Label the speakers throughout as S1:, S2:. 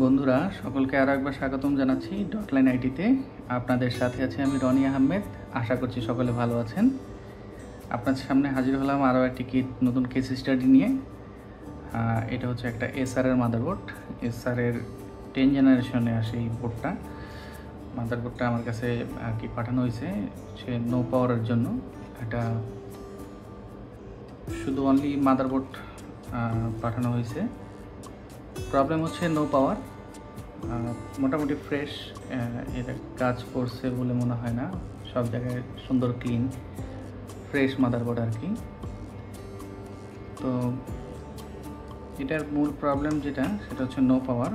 S1: বন্ধুরা সকলকে আরও একবার স্বাগতম জানাচ্ছি ডটলাইন আইটিতে। আপনাদের সাথে আছি আমি রনি আহমেদ। আশা করছি সকলে ভালো আছেন। আপনাদের সামনে হাজির হলাম আরও একটি নতুন কেস স্টাডি নিয়ে। এটা হচ্ছে একটা এসআরের মাদারবোর্ড। এসআরের 10 জেনারেশনে আসে এই বোর্ডটা। মাদারবোর্ডটা আমার কাছে পাঠানো হয়েছে সে নো পাওয়ারের জন্য। এটা শুধু অনলি মাদারবোর্ড পাঠানো হয়েছে। প্রবলেম হচ্ছে নো পাওয়ার। মোটামুটি ফ্রেশ এটা কাজ করছে বলে মনে হয় না। সব জায়গায় সুন্দর ক্লিন ফ্রেশ মাদারবোর্ড আর কি। তো এটার মূল প্রবলেম যেটা সেটা হচ্ছে নো পাওয়ার।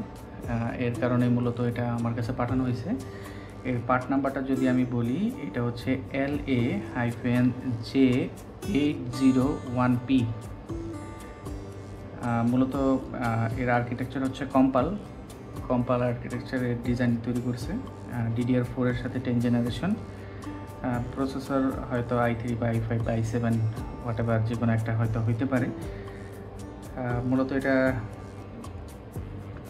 S1: এর কারণে মূলত এটা আমার কাছে পাঠানো হয়েছে। এর পার্ট নাম্বারটা যদি আমি বলি, এটা হচ্ছে LA-J801P। মূলত এর আর্কিটেকচার হচ্ছে কম্পাল আর্কিটেকচারের ডিজাইন তৈরি করছে। DDR4 এর সাথে 10 জেনারেশন। প্রসেসর হয়তো i3 বা i5 বা i7 হোয়াটএভার যে কোনো একটা হয়তো হইতে পারে। মূলত এটা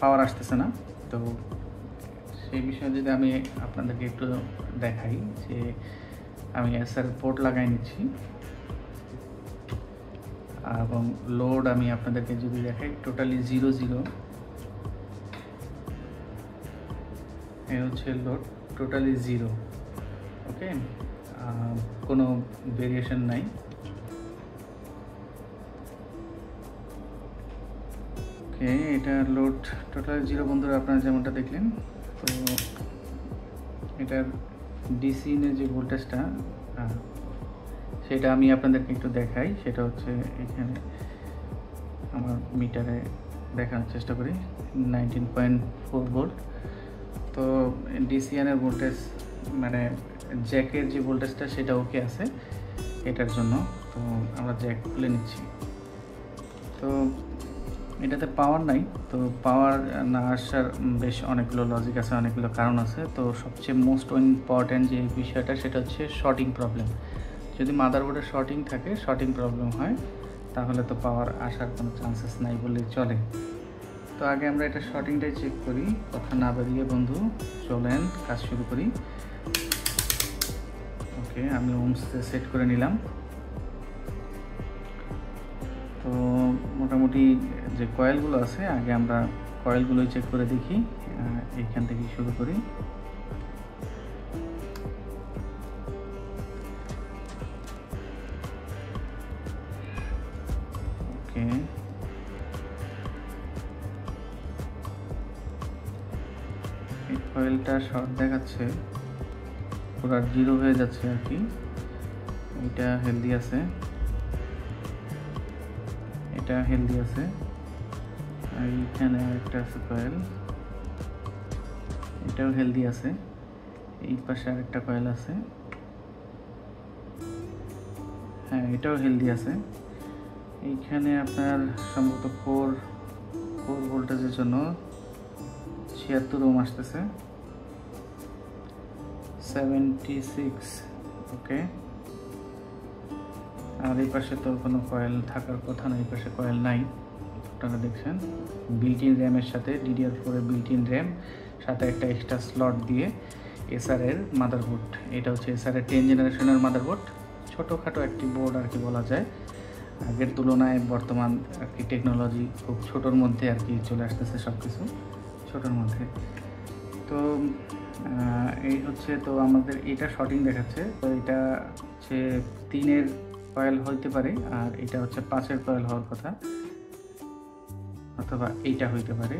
S1: পাওয়ার আসতেছে না। তো সেই বিষয়ে যদি আমি আপনাদেরকে একটু দেখাই যে আমি এসআর পোর্ট লাগাই নিচ্ছি এবং লোড আমি আপনাদেরকে যদি দেখাই টোটালি 0 এই হচ্ছে লোড, টোটালি 0। ওকে, কোনো ভেরিয়েশন নাই। ওকে, এটা লোড টোটালি 0 বন্ধুরা, আপনারা যেমনটা দেখলেন। তো এটার ডিসি নে যে ভোল্টেজটা সেটা আমি আপনাদেরকে একটু দেখাই। সেটা হচ্ছে এখানে আমার মিটারে দেখানোর চেষ্টা করি 19.4 ভোল্ট। তো ডিসিএনের ভোল্টেজ মানে জ্যাকের যে ভোল্টেজটা সেটা ওকে আছে এটার জন্য। তো আমরা জ্যাক খুলে নিচ্ছি। তো এটাতে পাওয়ার নাই। তো পাওয়ার না আসার বেশ অনেকগুলো লজিক আছে, অনেকগুলো কারণ আছে। তো সবচেয়ে মোস্ট ইম্পর্ট্যান্ট যে বিষয়টা সেটা হচ্ছে শর্টিং প্রবলেম। যদি মাদারবোর্ডে শর্টিং প্রবলেম হয় তাহলে তো পাওয়ার আসার কোনো চান্সেস নাই বললেই চলে। তো আগে আমরা এটা শর্টিংটাই চেক করি। কথা না বাড়িয়ে বন্ধু চলেন কাজ শুরু করি। ওকে, আমি ওমসে সেট করে নিলাম। তো মোটামুটি যে কয়েলগুলো আছে আগে আমরা কয়েলগুলোই চেক করে দেখি। এইখান থেকে শুরু করি। ওকে, এই কয়েলটা শর্ট দেখাচ্ছে, পুরো 0 হয়ে যাচ্ছে আর কি। এটা হেলদি আছে, এটা হেলদি আছে। আর এইখানে আরেকটা আছে কয়েল, এটাও হেলদি আছে। এই পাশে আরেকটা কয়েল আছে, হ্যাঁ এটাও হেলদি আছে। এইখানে আপনার সম্ভবত 4 ভোল্টেজের জন্য 76 ওহম আসতেছে, 76। ওকে, আর এই পাশে তো কোনো কয়েল থাকার কথা না, এই পাশে কয়েল নাই। আপনারা দেখছেন বিল্ট ইন র্যামের সাথে DDR4 এর বিল্ট ইন র্যাম সাথে একটা এক্সট্রা স্লট দিয়ে এসআরের মাদারবোর্ড। এটা হচ্ছে এসআরের 10 জেনারেশনের মাদারবোর্ড। ছোটোখাটো একটি বোর্ড আর কি বলা যায়। আগের তুলনায় বর্তমান আর কি টেকনোলজি খুব ছোটোর মধ্যে আর কি চলে আসতেছে, সব কিছু ছোটোর মধ্যে। তো এই হচ্ছে, তো আমাদের এটা শর্টিং দেখাচ্ছে। তো এটা হচ্ছে 3-এর কয়েল হইতে পারে, আর এটা হচ্ছে 5-এর কয়েল হওয়ার কথা, অথবা এইটা হইতে পারে।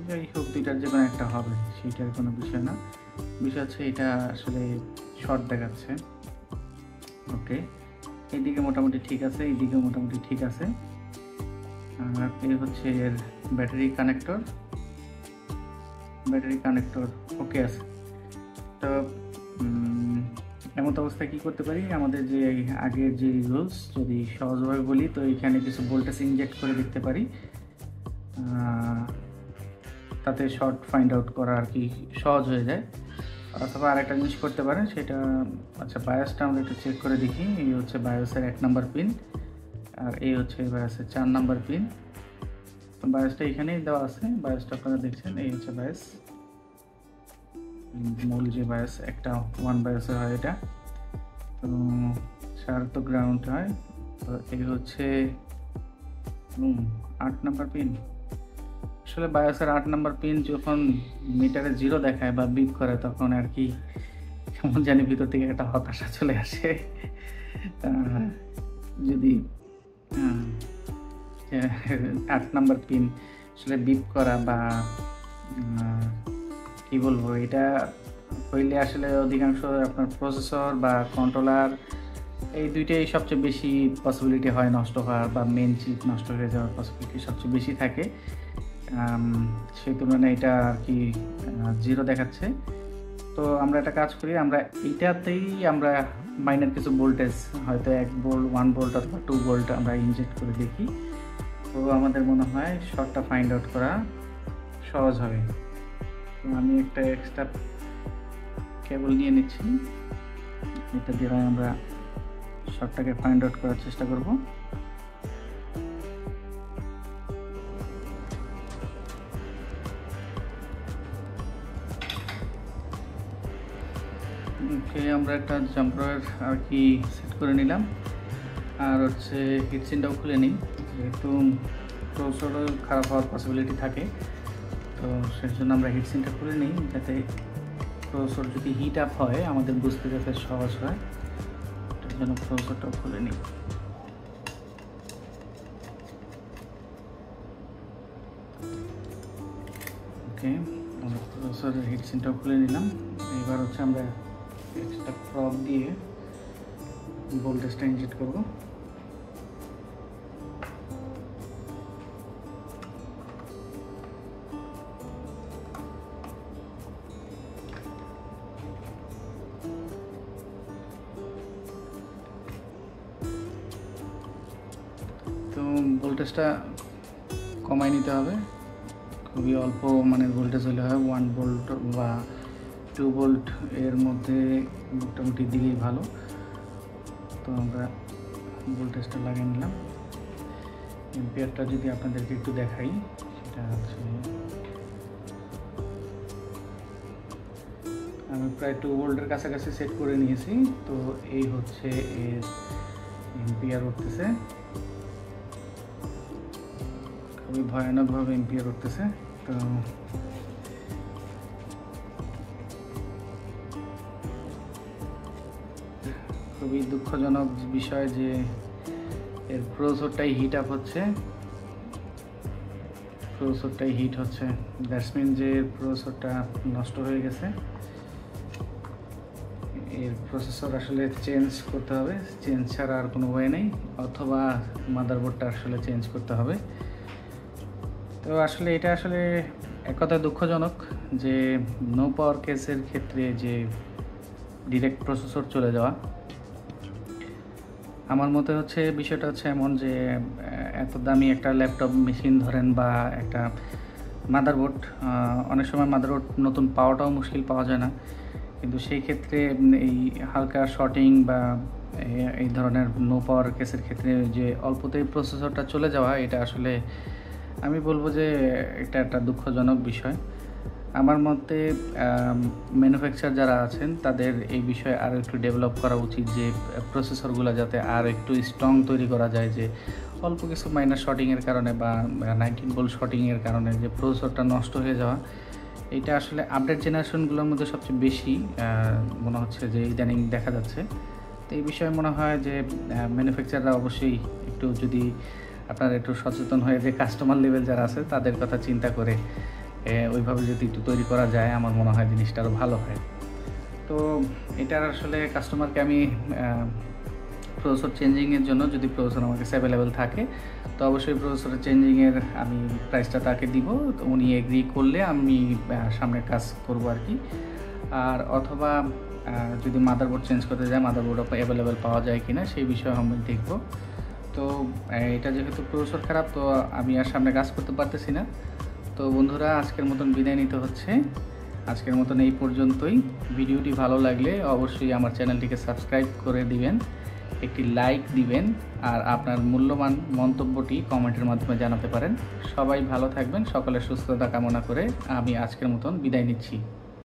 S1: যাই হোক, দুইটার যে কোনো একটা হবে, সেইটার কোনো বিষয় না। বিষয় হচ্ছে এটা আসলে শর্ট দেখাচ্ছে। ওকে, এইদিকে মোটামুটি ঠিক আছে, এইদিকে মোটামুটি ঠিক আছে। আর এই হচ্ছে এর ব্যাটারি কানেক্টর ওকে আছে। তো এমন অবস্থায় কী করতে পারি, আমাদের যে আগের যে রুলস যদি সহজভাবে বলি, তো এখানে কিছু ভোল্টেজ ইনজেক্ট করে দেখতে পারি। তাতে শর্ট ফাইন্ড আউট করা আর কি সহজ হয়ে যায়। অথবা আরেকটা জিনিস করতে পারেন, সেটা আচ্ছা বায়োসটা আমরা একটু চেক করে দেখি। এই হচ্ছে বায়োসের 1 নম্বর পিন, আর এই হচ্ছে বায়োসের 4 নম্বর পিন। তো বায়োসটা এখানেই দেওয়া আছে, বায়োসটা আপনারা দেখছেন, এই হচ্ছে বায়োস, মূল যে বায়োস, একটা 1 বায়োসের হয় এটা। তো 4 তো গ্রাউন্ড হয়। তো এই হচ্ছে 8 নাম্বার পিন। আসলে বায়োসের 8 নাম্বার পিন যখন মিটারে 0 দেখায় বা বিপ করে, তখন আর কি কেমন জানি ভিতর থেকে একটা হতাশা চলে আসে। যদি 8 নাম্বার পিন আসলে বিপ করা বা কি বলবো, এটা হইলে আসলে অধিকাংশ আপনার প্রসেসর বা কন্ট্রোলার এই দুইটাই সবচেয়ে বেশি পসিবিলিটি হয় নষ্ট হওয়ার, বা মেন চিপ নষ্ট হয়ে যাওয়ার পসিবিলিটি সবচেয়ে বেশি থাকে। সেই তুলনায় এটা আর কি 0 দেখাচ্ছে। তো আমরা একটা কাজ করি, আমরা এইটাতেই আমরা মাইনার কিছু ভোল্টেজ, হয়তো 1 ভোল্ট, 1 ভোল্ট অথবা 2 ভোল্ট আমরা ইনজেক্ট করে দেখি। তো আমাদের মনে হয় শর্টটা ফাইন্ড আউট করা সহজ হবে। তো আমি একটা এক্সট্রা কেবল নিয়ে নিচ্ছি, এটা দিয়ে আমরা শর্টটাকে ফাইন্ড আউট করার চেষ্টা করব। ওকে, আমরা একটা জাম্পার আর কি সেট করে নিলাম, আর হচ্ছে হিটসিনটাও খুলে নিই, যেহেতু প্রসেসরও খারাপ হওয়ার পসিবিলিটি থাকে। তো সেই জন্য আমরা হিটসিনটা খুলে নিই, যাতে প্রসেসর যদি হিট আপ হয় আমাদের বুঝতে যাতে সহজ হয়। তার জন্য প্রসেসরটাও খুলে নিই। ওকে, আমরা প্রসেসরের হিটসিনটাও খুলে নিলাম। এবার হচ্ছে আমরা এক্সট্রা প্রব দিয়ে ভোল্টেজটা ইনজেক্ট করব। তো ভোল্টেজটা কমাই নিতে হবে, খুবই অল্প মানে ভোল্টেজ হলে হয়, 1 ভোল্ট বা 2 ভোল্ট এর মধ্যে মোটামুটি দিলেই ভালো। তো আমরা ভোল্টেজটা লাগিয়ে নিলাম। এম্পিয়ারটা যদি আপনাদেরকে একটু দেখাই, সেটা হচ্ছে আমি প্রায় 2 ভোল্টের কাছাকাছি সেট করে নিয়েছি। তো এই হচ্ছে এর এম্পিয়ার উঠতেছে, খুবই ভয়ানকভাবে এম্পিয়ার উঠতেছে। তো খুবই দুঃখজনক বিষয় যে এর প্রসেসরটাই হিট আপ হচ্ছে, প্রসেসরটাই হিট হচ্ছে, দ্যাটস মিন যে প্রসেসরটা নষ্ট হয়ে গেছে। এর প্রসেসর আসলে চেঞ্জ করতে হবে, চেঞ্জ ছাড়া আর কোনো ওয়ে নেই, অথবা মাদারবোর্ডটা আসলে চেঞ্জ করতে হবে। তো আসলে এটা আসলে এক কথায় দুঃখজনক যে নো পাওয়ার কেসের ক্ষেত্রে যে ডিরেক্ট প্রসেসর চলে যাওয়া। আমার মতে হচ্ছে বিষয়টা হচ্ছে এমন যে এত দামি একটা ল্যাপটপ মেশিন ধরেন বা একটা মাদারবোর্ড, অনেক সময় মাদারবোর্ড নতুন পাওয়াটাও মুশকিল, পাওয়া যায় না। কিন্তু সেই ক্ষেত্রে এই হালকা শর্টিং বা এই ধরনের নো পাওয়ার কেসের ক্ষেত্রে যে অল্পতেই প্রসেসরটা চলে যাওয়া, এটা আসলে আমি বলবো যে এটা একটা দুঃখজনক বিষয়। আমার মতে ম্যানুফ্যাকচার যারা আছেন তাদের এই বিষয়ে আরও একটু ডেভেলপ করা উচিত, যে প্রসেসরগুলো যাতে আর একটু স্ট্রং তৈরি করা যায়, যে অল্প কিছু মাইনার শর্টিংয়ের কারণে বা 19 ভোল্ট শর্টিংয়ের কারণে যে প্রসেসরটা নষ্ট হয়ে যাওয়া, এটা আসলে আপডেট জেনারেশনগুলোর মধ্যে সবচেয়ে বেশি মনে হচ্ছে যে ইদানিং দেখা যাচ্ছে। তো এই বিষয়ে মনে হয় যে ম্যানুফ্যাকচাররা অবশ্যই একটু, যদি আপনারা একটু সচেতন হয়ে যে কাস্টমার লেভেল যারা আছে তাদের কথা চিন্তা করে ওইভাবে যদি একটু তৈরি করা যায়, আমার মনে হয় জিনিসটা আরও ভালো হয়। তো এটার আসলে কাস্টমারকে আমি প্রসেসর চেঞ্জিংয়ের জন্য, যদি প্রসেসর আমার কাছে অ্যাভেলেবেল থাকে, তো অবশ্যই প্রসেসর চেঞ্জিংয়ের আমি প্রাইসটা তাকে দিব। তো উনি এগ্রি করলে আমি সামনে কাজ করব আর কি। আর অথবা যদি মাদারবোর্ড চেঞ্জ করতে যায়, মাদারবোর্ড অ্যাভেলেবেল পাওয়া যায় কিনা সেই বিষয়ে আমি দেখব। তো এটা যেহেতু প্রসেসর খারাপ, তো আমি আর সামনে কাজ করতে পারতেছি না। তো বন্ধুরা, আজকের মতন বিদায় নিতে হচ্ছে। আজকের মতন এই পর্যন্তই। ভিডিওটি ভালো লাগলে অবশ্যই আমার চ্যানেলটিকে সাবস্ক্রাইব করে দিবেন একটি লাইক দিবেন আর আপনার মূল্যবান মন্তব্যটি কমেন্টের মাধ্যমে জানাতে পারেন। সবাই ভালো থাকবেন, সকলের সুস্থতা কামনা করে আমি আজকের মতন বিদায় নিচ্ছি।